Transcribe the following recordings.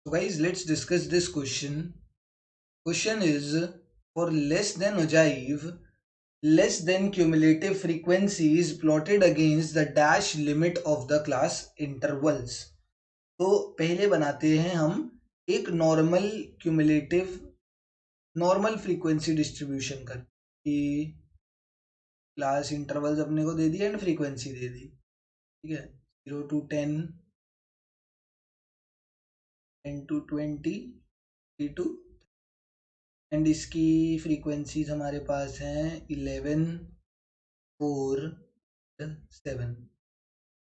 So guys, let's discuss this question. Question is, for less than ogive, less than cumulative frequency is plotted against the dash limit of the class intervals. तो पहले बनाते हैं हम एक normal frequency distribution कर कि class intervals अपने को दे दी एंड फ्रीक्वेंसी दे दी, ठीक है, 0 to 10, 10 to 20, 3 to, एंड इसकी फ्रीक्वेंसीज हमारे पास हैं 11, 4, 7।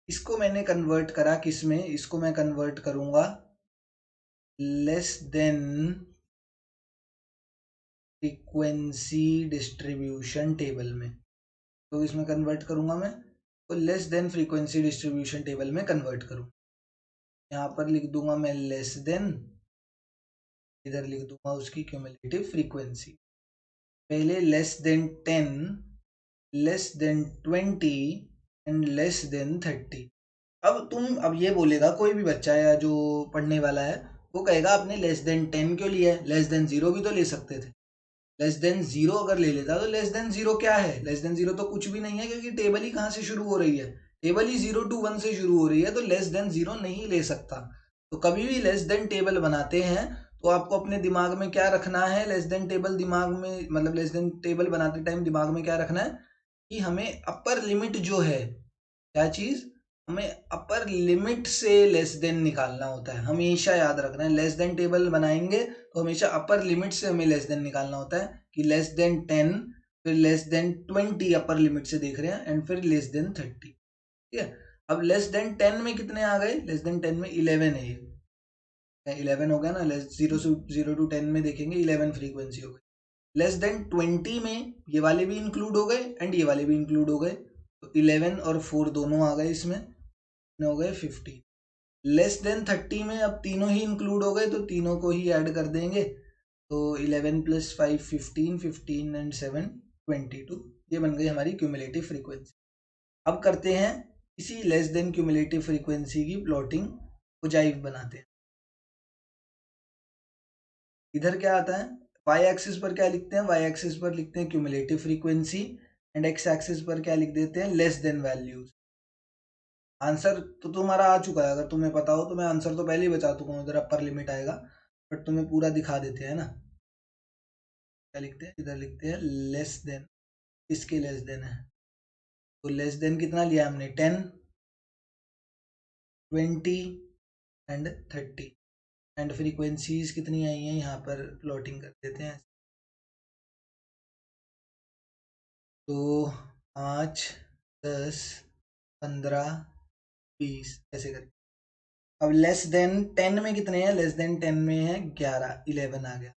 इसको मैंने कन्वर्ट करा किस में, इसको मैं कन्वर्ट करूंगा less than frequency distribution table में। तो इसमें कन्वर्ट करूंगा मैं, तो less than frequency distribution table में कन्वर्ट करूँ। यहाँ पर लिख दूंगा मैं लेस देन, इधर लिख दूंगा उसकी क्यूमुलेटिव फ्रीक्वेंसी। पहले less than 10, less than 20 and less than 30। अब ये बोलेगा कोई भी बच्चा या जो पढ़ने वाला है वो कहेगा आपने लेस देन 10 क्यों लिया है, लेस देन 0 भी तो ले सकते थे। लेस देन 0 अगर ले लेता तो लेस देन 0 क्या है, लेस देन 0 तो कुछ भी नहीं है, क्योंकि टेबल ही कहाँ से शुरू हो रही है, टेबल ही 0 to 1 से शुरू हो रही है, तो लेस देन 0 नहीं ले सकता। तो कभी भी लेस देन टेबल बनाते हैं तो आपको अपने दिमाग में क्या रखना है, लेस देन टेबल दिमाग में, मतलब लेस देन टेबल बनाते टाइम दिमाग में क्या रखना है कि हमें अपर लिमिट जो है, क्या चीज, हमें अपर लिमिट से लेस देन निकालना होता है। हमेशा याद रखना है, लेस देन टेबल बनाएंगे तो हमेशा अपर लिमिट से हमें लेस देन निकालना होता है कि लेस देन 10, फिर लेस देन 20 अपर लिमिट से देख रहे हैं, एंड फिर लेस देन 30, ठीक है। अब लेस देन 10 में कितने आ गए, लेस देन 10 में 11 है, ये 11 हो गया ना, लेस 0 to 10 में देखेंगे 11 फ्रीक्वेंसी हो गई। लेस देन 20 में ये वाले भी इंक्लूड हो गए एंड ये वाले भी इंक्लूड हो गए, तो 11 और 4 दोनों आ गए, इसमें हो गए 15। लेस देन 30 में अब तीनों ही इंक्लूड हो गए, तो तीनों को ही ऐड कर देंगे, तो 11 + 5 15, 15 एंड 7 22, ये बन गई हमारी क्यूमुलेटिव फ्रीक्वेंसी। अब करते हैं इसी लेस देन क्यूमुलेटिव फ्रीक्वेंसी की प्लॉटिंग, ओजाइव बनाते हैं। इधर क्या आता है, वाई एक्सिस पर क्या लिखते हैं, वाई एक्सिस पर लिखते हैं cumulative frequency, and x axis पर क्या लिख देते हैं, लेस देन वैल्यूज। आंसर तो तुम्हारा आ चुका है, अगर तुम्हें पता हो तो मैं आंसर तो पहले ही बता चुका हूँ, इधर अपर लिमिट आएगा, बट तुम्हें पूरा दिखा देते हैं ना। क्या लिखते हैं, इधर लिखते हैं लेस देन, इसके लेस देन है, तो लेस देन कितना लिया हमने, 10, 20 एंड 30, एंड फ्रीक्वेंसीज कितनी आई हैं यहाँ पर प्लॉटिंग कर देते हैं। तो 5, 10, 15, 20 ऐसे करके। अब लेस देन 10 में कितने हैं, लेस देन 10 में है 11, 11 आ गया।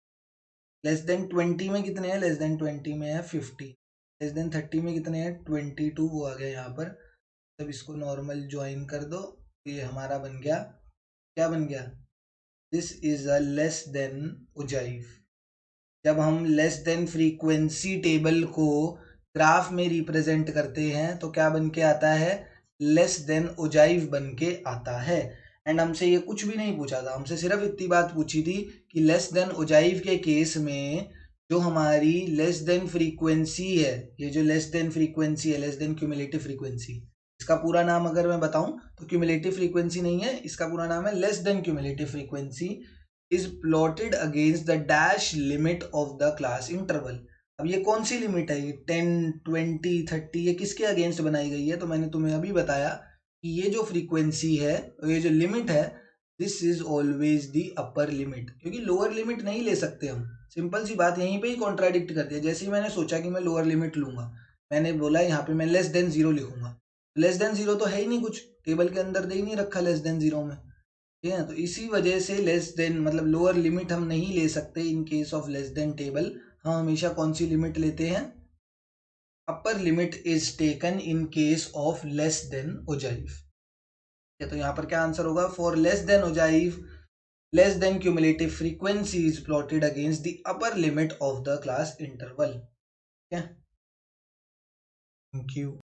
लेस देन 20 में कितने हैं, लेस देन 20 में है 50। लेस देन 30 में कितने हैं, 22 वो आ गया यहाँ पर। तब इसको नॉर्मल ज्वाइन कर दो, ये हमारा बन गया, क्या बन गया, this is a less than ogive. जब हम लेस देन फ्रीक्वेंसी टेबल को ग्राफ में रिप्रेजेंट करते हैं तो क्या बन के आता है, लेस देन ओजाइव बन के आता है। एंड हमसे ये कुछ भी नहीं पूछा था, हमसे सिर्फ इतनी बात पूछी थी कि लेस देन ओजाइव के केस में जो हमारी लेस देन फ्रीक्वेंसी है, ये जो लेस देन फ्रीक्वेंसी है, लेस देन क्यूमुलेटिव फ्रीक्वेंसी, इसका पूरा नाम अगर मैं बताऊं तो क्यूमुलेटिव फ्रीक्वेंसी नहीं है, इसका पूरा नाम है less than cumulative frequency is plotted against the dash limit of the class interval. अब ये कौन सी लिमिट है, ये 10, 20, 30, ये किसके अगेंस्ट बनाई गई है, तो मैंने तुम्हें अभी बताया कि ये जो फ्रीक्वेंसी है, ये जो लिमिट है, this is always the upper limit, क्योंकि लोअर लिमिट नहीं ले सकते हम। सिंपल सी बात यहीं पे ही कॉन्ट्राडिक्ट करती है। जैसे ही मैंने सोचा कि मैं लोअर लिमिट लूंगा, मैंने बोला यहाँ पे मैं लेस देन 0 लिखूंगा, लेस देन 0 तो है ही नहीं, कुछ टेबल के अंदर दे ही नहीं रखा लेस देन 0 में, ठीक है। तो इसी वजह से लेस देन मतलब लोअर लिमिट हम नहीं ले सकते in case of less than table. हम हमेशा कौन सी लिमिट लेते हैं, upper limit is taken in case of less than ogive. तो यहाँ पर क्या आंसर होगा, for less than ogive less than cumulative frequency is plotted against the upper limit of the class interval. Thank you.